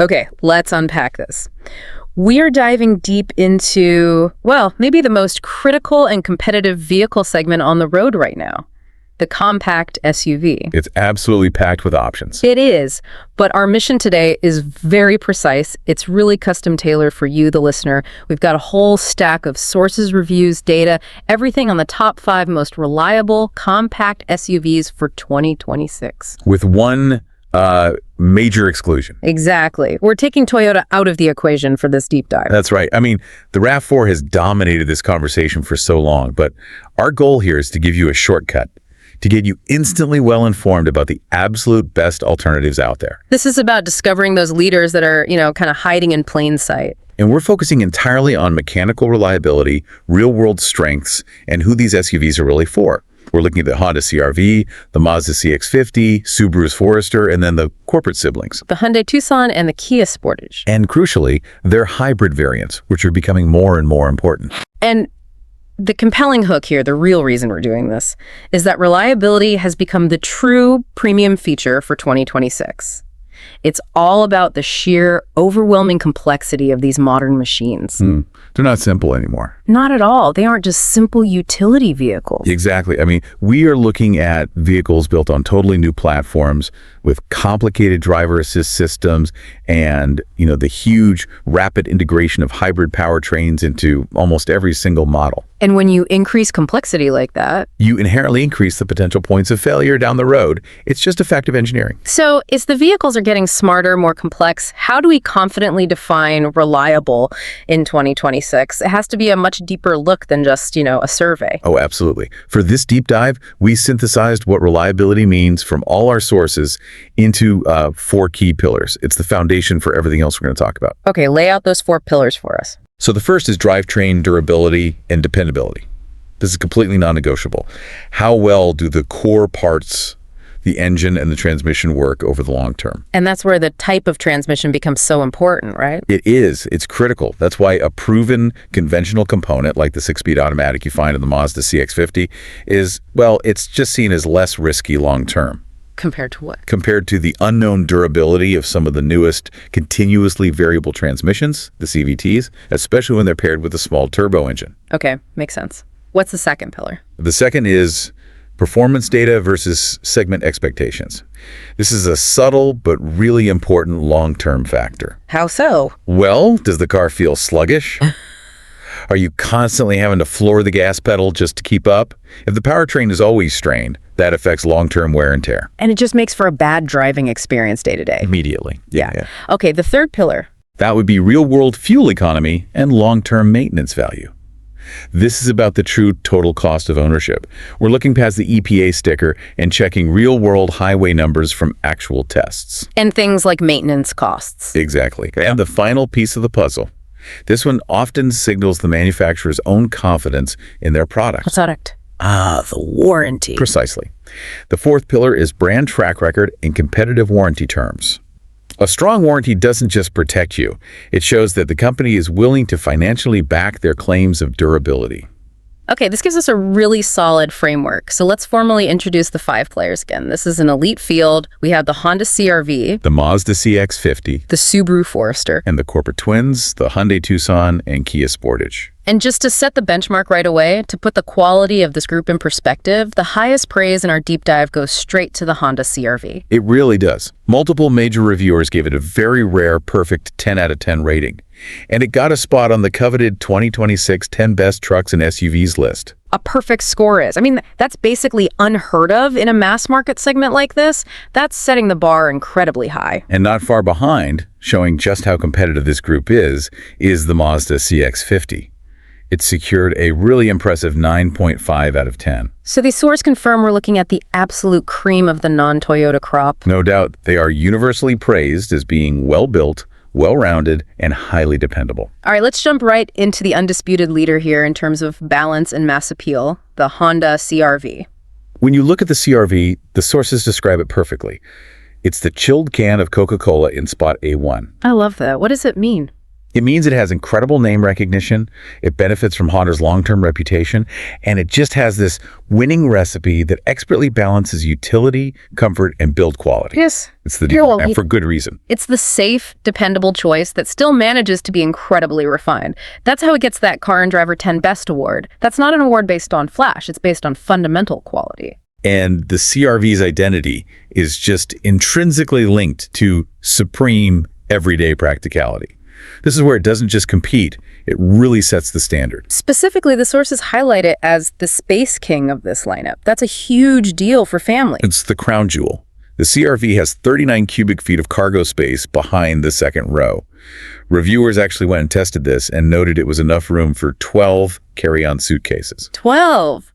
Okay, let's unpack this. We are diving deep into, well, maybe the most critical and competitive vehicle segment on the road right now, the compact SUV. It's absolutely packed with options. It is, but our mission today is very precise. It's really custom tailored for you, the listener. We've got a whole stack of sources, reviews, data, everything on the top 5 most reliable compact SUVs for 2026. With one major exclusion. Exactly. We're taking Toyota out of the equation for this deep dive. That's right. I mean, the RAV4 has dominated this conversation for so long, but our goal here is to give you a shortcut, to get you instantly well-informed about the absolute best alternatives out there. This is about discovering those leaders that are, kind of hiding in plain sight. And we're focusing entirely on mechanical reliability, real-world strengths, and who these SUVs are really for. We're looking at the Honda CR-V, the Mazda CX-50, Subaru's Forester, and then the corporate siblings. The Hyundai Tucson and the Kia Sportage. And crucially, their hybrid variants, which are becoming more and more important. And the compelling hook here, the real reason we're doing this, is that reliability has become the true premium feature for 2026. It's all about the sheer, overwhelming complexity of these modern machines. They're not simple anymore. Not at all. They aren't just simple utility vehicles. Exactly. I mean, we are looking at vehicles built on totally new platforms with complicated driver assist systems and, the huge rapid integration of hybrid powertrains into almost every single model. And when you increase complexity like that, you inherently increase the potential points of failure down the road. It's just effective engineering. So as the vehicles are getting smarter, more complex, how do we confidently define reliable in 2026? It has to be a much deeper look than just, a survey. Oh, absolutely. For this deep dive, we synthesized what reliability means from all our sources into 4 key pillars. It's the foundation for everything else we're going to talk about. Okay, lay out those 4 pillars for us. So the first is drivetrain durability and dependability. This is completely non-negotiable. How well do the core parts, the engine and the transmission, work over the long term? And that's where the type of transmission becomes so important, right? It is. It's critical. That's why a proven conventional component like the 6-speed automatic you find in the Mazda CX-50 is, well, it's just seen as less risky long term. Compared to what? Compared to the unknown durability of some of the newest continuously variable transmissions, the CVTs, especially when they're paired with a small turbo engine. Okay, makes sense. What's the second pillar? The second is performance data versus segment expectations. This is a subtle but really important long-term factor. How so? Well, does the car feel sluggish? Are you constantly having to floor the gas pedal just to keep up? If the powertrain is always strained, that affects long-term wear and tear. And it just makes for a bad driving experience day to day. Immediately. Yeah. Okay, the third pillar. That would be real-world fuel economy and long-term maintenance value. This is about the true total cost of ownership. We're looking past the EPA sticker and checking real-world highway numbers from actual tests. And things like maintenance costs. Exactly. And the final piece of the puzzle. This one often signals the manufacturer's own confidence in their product. What's product? The warranty. Precisely. The fourth pillar is brand track record and competitive warranty terms. A strong warranty doesn't just protect you. It shows that the company is willing to financially back their claims of durability. Okay, this gives us a really solid framework. So let's formally introduce the 5 players again. This is an elite field. We have the Honda CR-V, the Mazda CX-50, the Subaru Forester, and the corporate twins, the Hyundai Tucson and Kia Sportage. And just to set the benchmark right away, to put the quality of this group in perspective, the highest praise in our deep dive goes straight to the Honda CR-V. It really does. Multiple major reviewers gave it a very rare, perfect 10 out of 10 rating. And it got a spot on the coveted 2026 10 Best Trucks and SUVs list. A perfect score is. I mean, that's basically unheard of in a mass market segment like this. That's setting the bar incredibly high. And not far behind, showing just how competitive this group is the Mazda CX-50. It secured a really impressive 9.5 out of 10. So these scores confirm we're looking at the absolute cream of the non-Toyota crop. No doubt, they are universally praised as being well-built, well-rounded, and highly dependable. All right, let's jump right into the undisputed leader here in terms of balance and mass appeal, the Honda CR-V. When you look at the CR-V, the sources describe it perfectly. It's the chilled can of Coca-Cola in spot A1. I love that. What does it mean? It means it has incredible name recognition, it benefits from Honda's long-term reputation, and it just has this winning recipe that expertly balances utility, comfort, and build quality. Yes. It's the deal, and for good reason. It's the safe, dependable choice that still manages to be incredibly refined. That's how it gets that Car and Driver 10 Best award. That's not an award based on flash, it's based on fundamental quality. And the CR-V's identity is just intrinsically linked to supreme everyday practicality. This is where it doesn't just compete, it really sets the standard. Specifically, the sources highlight it as the space king of this lineup. That's a huge deal for families. It's the crown jewel. The CR-V has 39 cubic feet of cargo space behind the second row. Reviewers actually went and tested this and noted it was enough room for 12 carry-on suitcases. 12!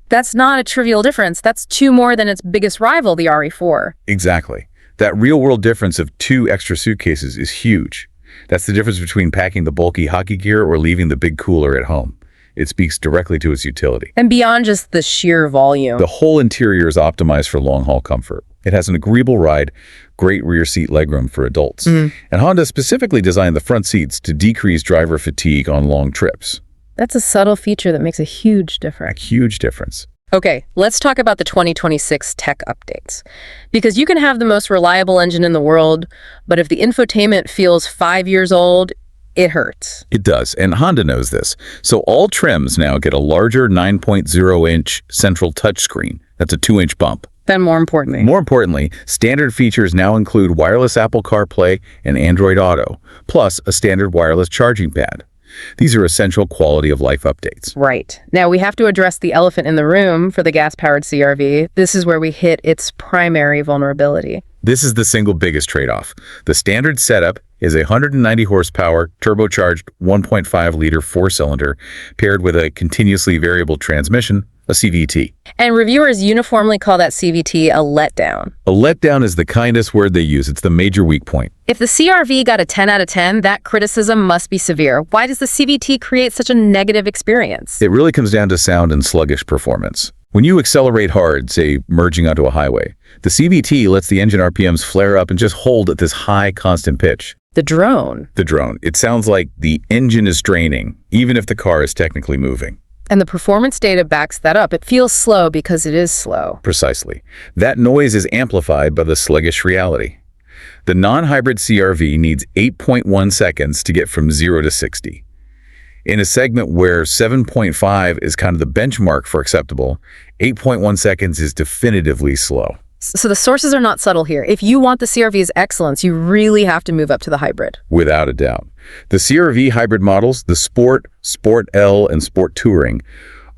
That's not a trivial difference. That's 2 more than its biggest rival, the RE4. Exactly. That real-world difference of 2 extra suitcases is huge. That's the difference between packing the bulky hockey gear or leaving the big cooler at home. It speaks directly to its utility. And beyond just the sheer volume. The whole interior is optimized for long-haul comfort. It has an agreeable ride, great rear seat legroom for adults. And Honda specifically designed the front seats to decrease driver fatigue on long trips. That's a subtle feature that makes a huge difference. A huge difference. Okay, let's talk about the 2026 tech updates. Because you can have the most reliable engine in the world, but if the infotainment feels 5 years old, it hurts. It does, and Honda knows this. So all trims now get a larger 9.0-inch central touchscreen. That's a 2-inch bump. Then more importantly, standard features now include wireless Apple CarPlay and Android Auto, plus a standard wireless charging pad. These are essential quality of life updates. Right. Now, we have to address the elephant in the room for the gas-powered CR-V. This is where we hit its primary vulnerability. This is the single biggest trade-off. The standard setup is a 190 horsepower, turbocharged 1.5-liter 4-cylinder paired with a continuously variable transmission, a CVT. And reviewers uniformly call that CVT a letdown. A letdown is the kindest word they use. It's the major weak point. If the CR-V got a 10 out of 10, that criticism must be severe. Why does the CVT create such a negative experience? It really comes down to sound and sluggish performance. When you accelerate hard, say merging onto a highway, the CVT lets the engine RPMs flare up and just hold at this high constant pitch. The drone. It sounds like the engine is draining, even if the car is technically moving. And the performance data backs that up. It feels slow because it is slow. Precisely. That noise is amplified by the sluggish reality. The non-hybrid CR-V needs 8.1 seconds to get from 0 to 60. In a segment where 7.5 is kind of the benchmark for acceptable, 8.1 seconds is definitively slow. So the sources are not subtle here. If you want the CR-V's excellence, you really have to move up to the hybrid. Without a doubt. The CR-V hybrid models, the Sport, Sport L, and Sport Touring,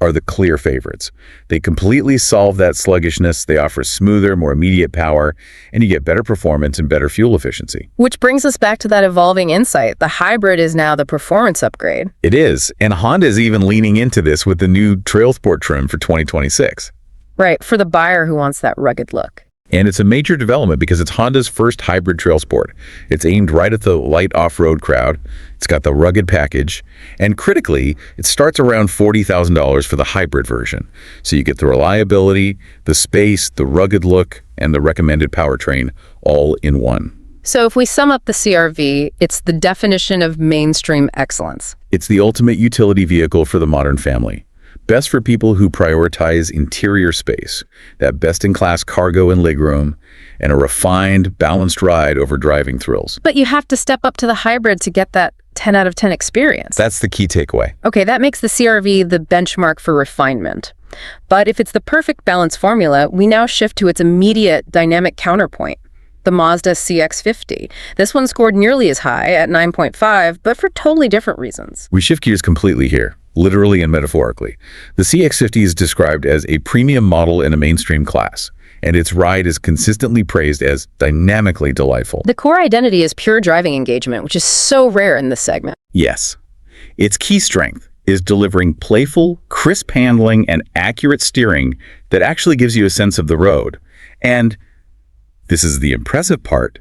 are the clear favorites. They completely solve that sluggishness, they offer smoother, more immediate power, and you get better performance and better fuel efficiency. Which brings us back to that evolving insight. The hybrid is now the performance upgrade. It is, and Honda is even leaning into this with the new Trail Sport trim for 2026. Right, for the buyer who wants that rugged look. And it's a major development because it's Honda's first hybrid trail sport. It's aimed right at the light off-road crowd. It's got the rugged package. And critically, it starts around $40,000 for the hybrid version. So you get the reliability, the space, the rugged look, and the recommended powertrain all in one. So if we sum up the CR-V, it's the definition of mainstream excellence. It's the ultimate utility vehicle for the modern family. Best for people who prioritize interior space, that best-in-class cargo and legroom, and a refined, balanced ride over driving thrills. But you have to step up to the hybrid to get that 10 out of 10 experience. That's the key takeaway. Okay, that makes the CR-V the benchmark for refinement. But if it's the perfect balance formula, we now shift to its immediate dynamic counterpoint, the Mazda CX-50. This one scored nearly as high at 9.5, but for totally different reasons. We shift gears completely here, literally and metaphorically. The CX-50 is described as a premium model in a mainstream class, and its ride is consistently praised as dynamically delightful. The core identity is pure driving engagement, which is so rare in this segment. Yes. Its key strength is delivering playful, crisp handling and accurate steering that actually gives you a sense of the road. And this is the impressive part.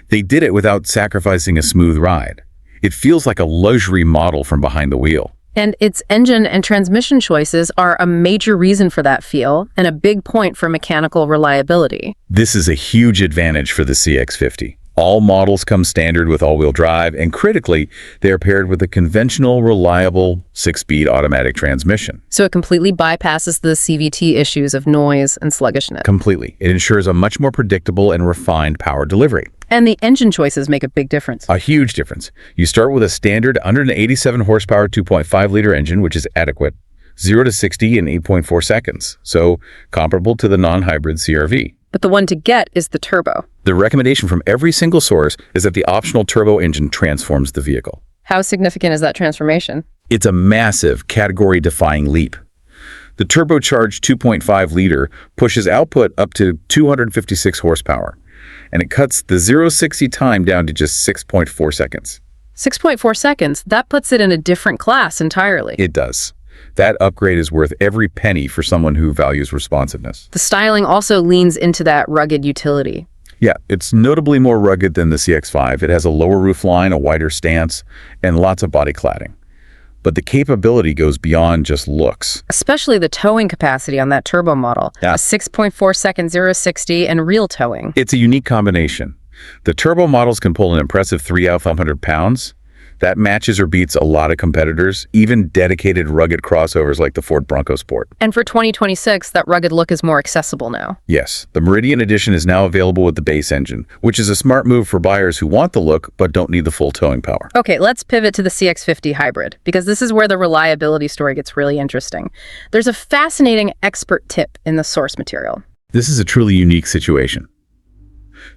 They did it without sacrificing a smooth ride. It feels like a luxury model from behind the wheel. And its engine and transmission choices are a major reason for that feel and a big point for mechanical reliability. This is a huge advantage for the CX-50. All models come standard with all-wheel drive, and critically, they are paired with a conventional, reliable 6-speed automatic transmission. So it completely bypasses the CVT issues of noise and sluggishness. Completely. It ensures a much more predictable and refined power delivery. And the engine choices make a big difference. A huge difference. You start with a standard 187 horsepower 2.5-liter engine, which is adequate, 0 to 60 in 8.4 seconds, so comparable to the non-hybrid CR-V. But the one to get is the turbo. The recommendation from every single source is that the optional turbo engine transforms the vehicle. How significant is that transformation? It's a massive, category-defying leap. The turbocharged 2.5-liter pushes output up to 256 horsepower, and it cuts the 0-60 time down to just 6.4 seconds. 6.4 seconds? That puts it in a different class entirely. It does. That upgrade is worth every penny for someone who values responsiveness. The styling also leans into that rugged utility. Yeah, it's notably more rugged than the CX-5. It has a lower roofline, a wider stance, and lots of body cladding. But the capability goes beyond just looks. Especially the towing capacity on that turbo model. Yeah. A 6.4 second 0-60 and real towing. It's a unique combination. The turbo models can pull an impressive 3 out of 500 pounds. That matches or beats a lot of competitors, even dedicated rugged crossovers like the Ford Bronco Sport. And for 2026, that rugged look is more accessible now. Yes, the Meridian Edition is now available with the base engine, which is a smart move for buyers who want the look but don't need the full towing power. Okay, let's pivot to the CX-50 hybrid, because this is where the reliability story gets really interesting. There's a fascinating expert tip in the source material. This is a truly unique situation.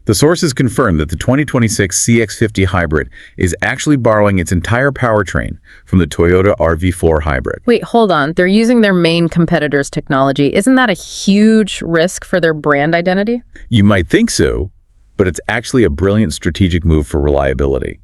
The sources confirm that the 2026 CX-50 hybrid is actually borrowing its entire powertrain from the Toyota RAV4 hybrid. Wait, hold on. They're using their main competitor's technology. Isn't that a huge risk for their brand identity? You might think so, but it's actually a brilliant strategic move for reliability.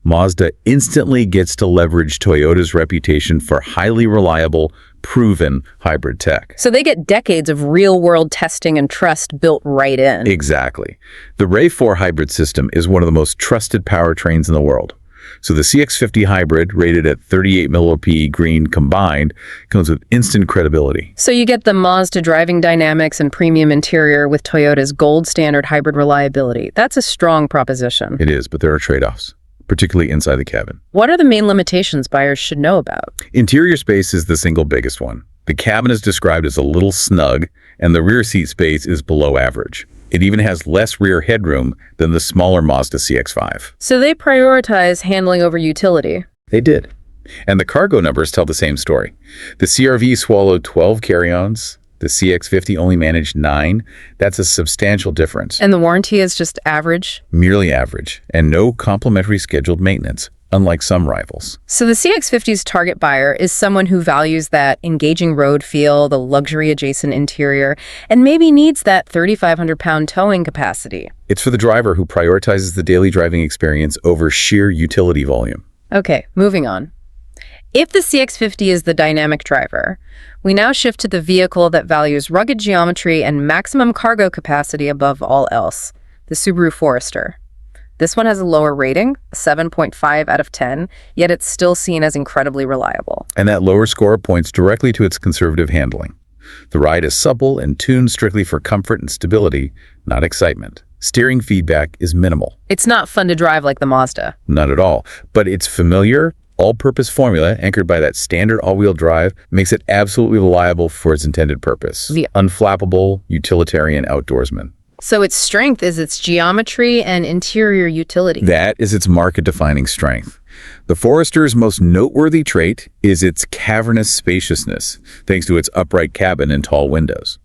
Mazda instantly gets to leverage Toyota's reputation for highly reliable, proven hybrid tech. So they get decades of real-world testing and trust built right in. Exactly. The RAV4 hybrid system is one of the most trusted powertrains in the world. So the CX-50 hybrid, rated at 38 millip green combined, comes with instant credibility. So you get the Mazda driving dynamics and premium interior with Toyota's gold standard hybrid reliability. That's a strong proposition. It is, but there are trade-offs, particularly inside the cabin. What are the main limitations buyers should know about? Interior space is the single biggest one. The cabin is described as a little snug, and the rear seat space is below average. It even has less rear headroom than the smaller Mazda CX-5. So they prioritize handling over utility. They did. And the cargo numbers tell the same story. The CR-V swallowed 12 carry-ons. The CX-50 only managed 9. That's a substantial difference. And the warranty is just average? Merely average, and no complimentary scheduled maintenance, unlike some rivals. So the CX-50's target buyer is someone who values that engaging road feel, the luxury adjacent interior, and maybe needs that 3,500-pound towing capacity. It's for the driver who prioritizes the daily driving experience over sheer utility volume. Okay, moving on. If the CX-50 is the dynamic driver, we now shift to the vehicle that values rugged geometry and maximum cargo capacity above all else, the Subaru Forester. This one has a lower rating, a 7.5 out of 10, yet it's still seen as incredibly reliable. And that lower score points directly to its conservative handling. The ride is supple and tuned strictly for comfort and stability, not excitement. Steering feedback is minimal. It's not fun to drive like the Mazda. Not at all, but its familiar, all-purpose formula, anchored by that standard all-wheel drive, makes it absolutely reliable for its intended purpose. The unflappable, utilitarian outdoorsman. So its strength is its geometry and interior utility. That is its market-defining strength. The Forester's most noteworthy trait is its cavernous spaciousness, thanks to its upright cabin and tall windows.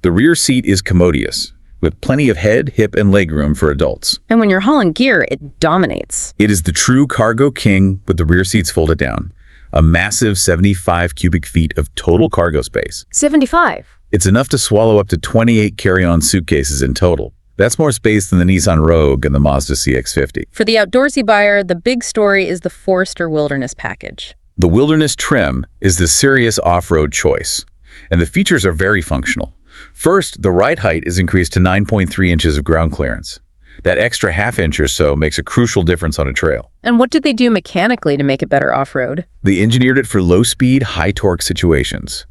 The rear seat is commodious, with plenty of head, hip, and legroom for adults. And when you're hauling gear, it dominates. It is the true cargo king with the rear seats folded down. A massive 75 cubic feet of total cargo space. 75? It's enough to swallow up to 28 carry-on suitcases in total. That's more space than the Nissan Rogue and the Mazda CX-50. For the outdoorsy buyer, the big story is the Forester Wilderness package. The Wilderness trim is the serious off-road choice, and the features are very functional. First, the ride height is increased to 9.3 inches of ground clearance. That extra half inch or so makes a crucial difference on a trail. And what did they do mechanically to make it better off-road? They engineered it for low-speed, high-torque situations.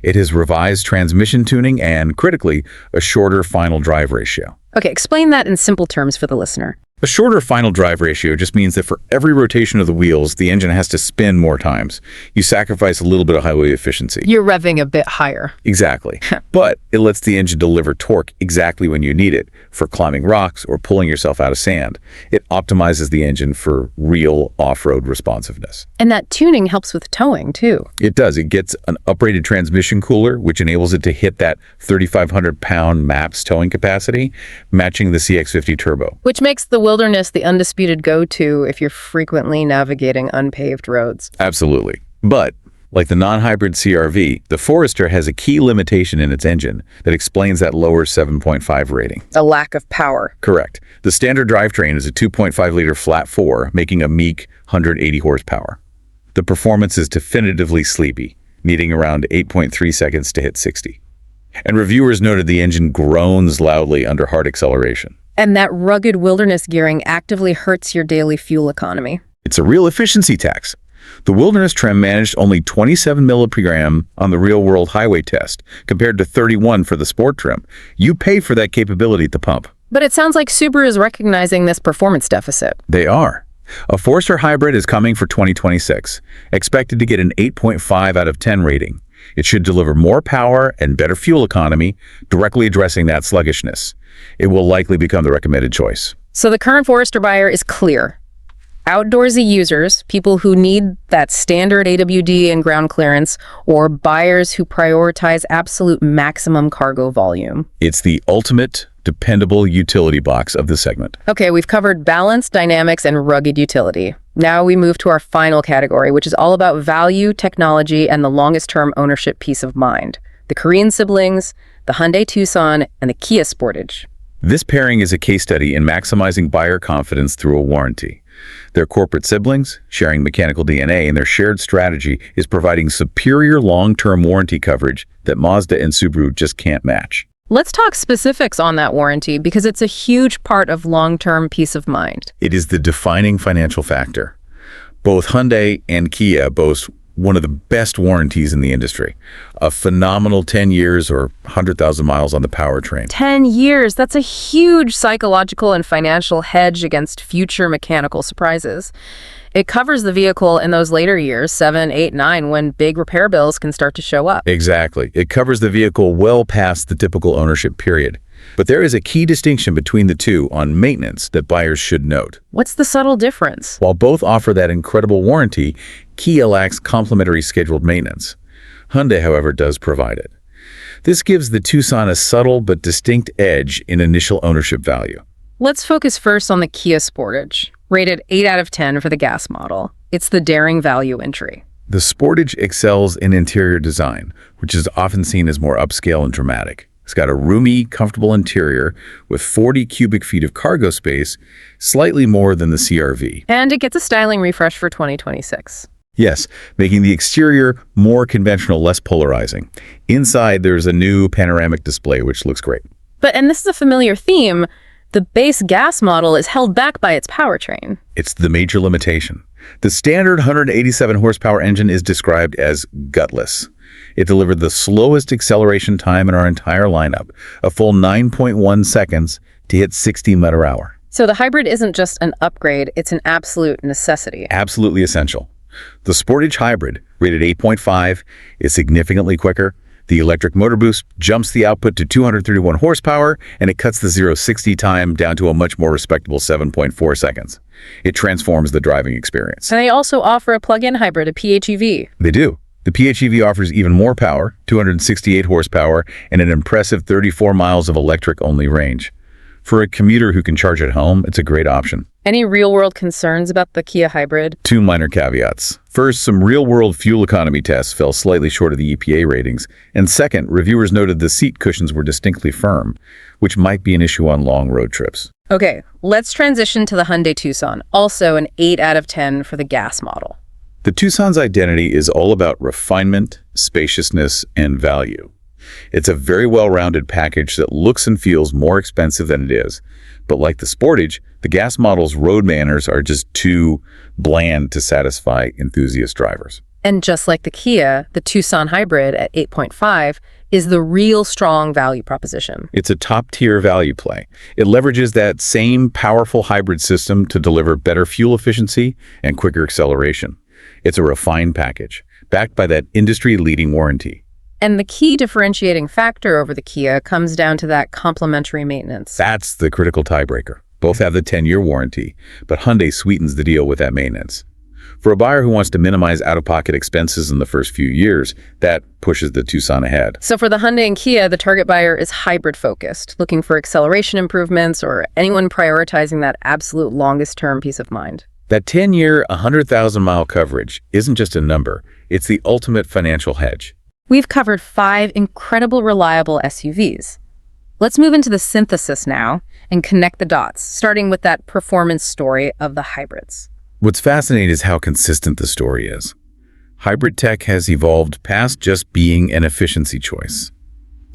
It has revised transmission tuning and, critically, a shorter final drive ratio. Okay, explain that in simple terms for the listener. A shorter final drive ratio just means that for every rotation of the wheels, the engine has to spin more times. You sacrifice a little bit of highway efficiency. You're revving a bit higher. Exactly. But it lets the engine deliver torque exactly when you need it, for climbing rocks or pulling yourself out of sand. It optimizes the engine for real off-road responsiveness. And that tuning helps with towing, too. It does. It gets an uprated transmission cooler, which enables it to hit that 3,500-pound max towing capacity, matching the CX-50 turbo. Which makes the wilderness the undisputed go-to if you're frequently navigating unpaved roads. Absolutely. But like the non-hybrid CR-V, the Forester has a key limitation in its engine that explains that lower 7.5 rating. A lack of power. Correct. The standard drivetrain is a 2.5-liter flat 4, making a meek 180 horsepower. The performance is definitively sleepy, needing around 8.3 seconds to hit 60. And reviewers noted the engine groans loudly under hard acceleration. And that rugged wilderness gearing actively hurts your daily fuel economy. It's a real efficiency tax. The wilderness trim managed only 27 milligram on the real-world highway test, compared to 31 for the sport trim. You pay for that capability at the pump. But it sounds like Subaru is recognizing this performance deficit. They are. A Forester hybrid is coming for 2026, expected to get an 8.5 out of 10 rating. It should deliver more power and better fuel economy, directly addressing that sluggishness. It will likely become the recommended choice. So the current Forester buyer is clear. Outdoorsy users, people who need that standard AWD and ground clearance, or buyers who prioritize absolute maximum cargo volume. It's the ultimate dependable utility box of the segment. Okay, we've covered balance, dynamics, and rugged utility. Now we move to our final category, which is all about value, technology, and the longest-term ownership peace of mind. The Korean siblings, the Hyundai Tucson, and the Kia Sportage. This pairing is a case study in maximizing buyer confidence through a warranty. Their corporate siblings, sharing mechanical DNA, and their shared strategy is providing superior long-term warranty coverage that Mazda and Subaru just can't match. Let's talk specifics on that warranty because it's a huge part of long-term peace of mind. It is the defining financial factor. Both Hyundai and Kia boast one of the best warranties in the industry. A phenomenal 10 years or 100,000 miles on the powertrain. 10 years, that's a huge psychological and financial hedge against future mechanical surprises. It covers the vehicle in those later years, 7, 8, 9, when big repair bills can start to show up. Exactly. It covers the vehicle well past the typical ownership period. But there is a key distinction between the two on maintenance that buyers should note. What's the subtle difference? While both offer that incredible warranty, Kia lacks complimentary scheduled maintenance. Hyundai, however, does provide it. This gives the Tucson a subtle but distinct edge in initial ownership value. Let's focus first on the Kia Sportage, rated 8 out of 10 for the gas model. It's the daring value entry. The Sportage excels in interior design, which is often seen as more upscale and dramatic. It's got a roomy, comfortable interior with 40 cubic feet of cargo space, slightly more than the CR-V. And it gets a styling refresh for 2026. Yes, making the exterior more conventional, less polarizing. Inside, there's a new panoramic display, which looks great. And this is a familiar theme, the base gas model is held back by its powertrain. It's the major limitation. The standard 187 horsepower engine is described as gutless. It delivered the slowest acceleration time in our entire lineup, a full 9.1 seconds to hit 60 mph. So the hybrid isn't just an upgrade, it's an absolute necessity. Absolutely essential. The Sportage Hybrid, rated 8.5, is significantly quicker. The electric motor boost jumps the output to 231 horsepower, and it cuts the 0-60 time down to a much more respectable 7.4 seconds. It transforms the driving experience. And they also offer a plug-in hybrid, a PHEV. They do. The PHEV offers even more power, 268 horsepower, and an impressive 34 miles of electric-only range. For a commuter who can charge at home, it's a great option. Any real-world concerns about the Kia hybrid? Two minor caveats. First, some real-world fuel economy tests fell slightly short of the EPA ratings. And second, reviewers noted the seat cushions were distinctly firm, which might be an issue on long road trips. Okay, let's transition to the Hyundai Tucson, also an 8 out of 10 for the gas model. The Tucson's identity is all about refinement, spaciousness, and value. It's a very well-rounded package that looks and feels more expensive than it is. But like the Sportage, the gas model's road manners are just too bland to satisfy enthusiast drivers. And just like the Kia, the Tucson hybrid at 8.5 is the real strong value proposition. It's a top-tier value play. It leverages that same powerful hybrid system to deliver better fuel efficiency and quicker acceleration. It's a refined package, backed by that industry-leading warranty. And the key differentiating factor over the Kia comes down to that complementary maintenance. That's the critical tiebreaker. Both have the 10-year warranty, but Hyundai sweetens the deal with that maintenance. For a buyer who wants to minimize out-of-pocket expenses in the first few years, that pushes the Tucson ahead. So for the Hyundai and Kia, the target buyer is hybrid-focused, looking for acceleration improvements or anyone prioritizing that absolute longest-term peace of mind. That 10-year, 100,000-mile coverage isn't just a number. It's the ultimate financial hedge. We've covered 5 incredible, reliable SUVs. Let's move into the synthesis now and connect the dots, starting with that performance story of the hybrids. What's fascinating is how consistent the story is. Hybrid tech has evolved past just being an efficiency choice.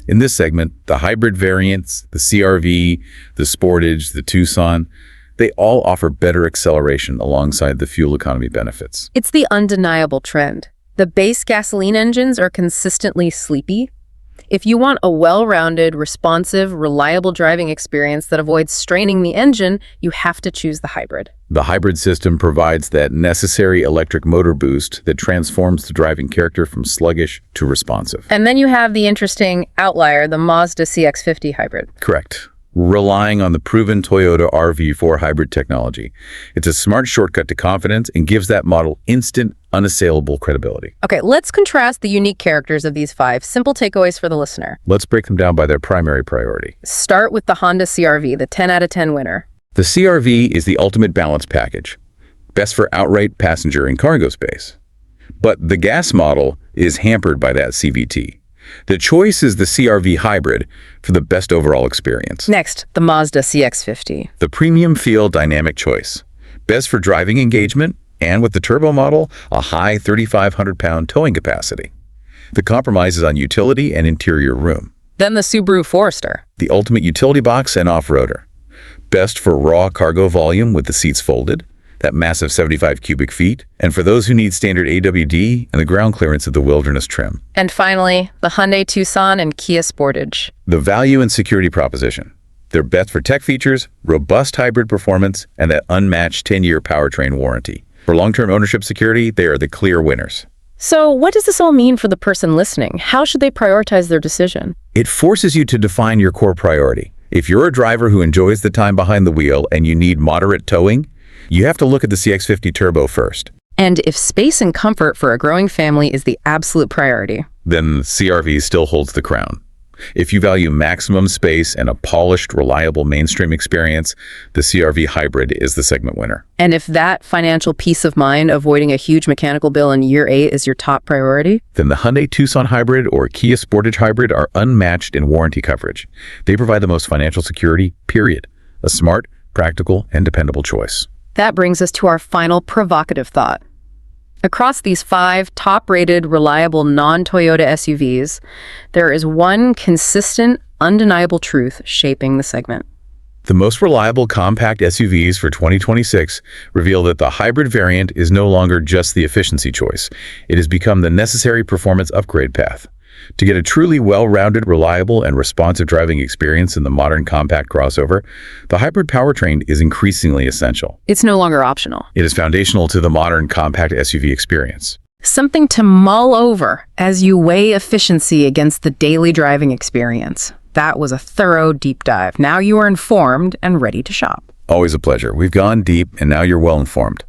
In this segment, the hybrid variants, the CR-V, the Sportage, the Tucson, they all offer better acceleration alongside the fuel economy benefits. It's the undeniable trend. The base gasoline engines are consistently sleepy. If you want a well-rounded, responsive, reliable driving experience that avoids straining the engine, you have to choose the hybrid. The hybrid system provides that necessary electric motor boost that transforms the driving character from sluggish to responsive. And then you have the interesting outlier, the Mazda CX-50 hybrid. Correct. Relying on the proven Toyota RV4 hybrid technology. It's a smart shortcut to confidence and gives that model instant, unassailable credibility. Okay, let's contrast the unique characters of these 5 simple takeaways for the listener. Let's break them down by their primary priority. Start with the Honda CR-V, the 10 out of 10 winner. The CR-V is the ultimate balance package, best for outright passenger and cargo space. But the gas model is hampered by that CVT. The choice is the CR-V hybrid for the best overall experience. Next, the Mazda CX-50. The premium feel dynamic choice, best for driving engagement, and with the turbo model, a high 3,500-pound towing capacity. The compromise is on utility and interior room. Then the Subaru Forester. The ultimate utility box and off-roader. Best for raw cargo volume with the seats folded, that massive 75 cubic feet, and for those who need standard AWD and the ground clearance of the wilderness trim. And finally, the Hyundai Tucson and Kia Sportage. The value and security proposition. They're best for tech features, robust hybrid performance, and that unmatched 10-year powertrain warranty. For long-term ownership security, they are the clear winners. So what does this all mean for the person listening? How should they prioritize their decision? It forces you to define your core priority. If you're a driver who enjoys the time behind the wheel and you need moderate towing, you have to look at the CX-50 Turbo first. And if space and comfort for a growing family is the absolute priority, then the CR-V still holds the crown. If you value maximum space and a polished, reliable mainstream experience, the CR-V hybrid is the segment winner. and if that financial peace of mind, avoiding a huge mechanical bill in year 8 is your top priority, Then the Hyundai Tucson hybrid or Kia Sportage hybrid are unmatched in warranty coverage. They provide the most financial security, period. A smart, practical, and dependable choice. that brings us to our final provocative thought. Across these 5 top-rated, reliable, non-Toyota SUVs, there is one consistent, undeniable truth shaping the segment. The most reliable compact SUVs for 2026 reveal that the hybrid variant is no longer just the efficiency choice. It has become the necessary performance upgrade path. To get a truly well-rounded, reliable, and responsive driving experience in the modern compact crossover, the hybrid powertrain is increasingly essential. It's no longer optional. It is foundational to the modern compact SUV experience. Something to mull over as you weigh efficiency against the daily driving experience. That was a thorough deep dive. Now you are informed and ready to shop. Always a pleasure. We've gone deep, and now you're well informed.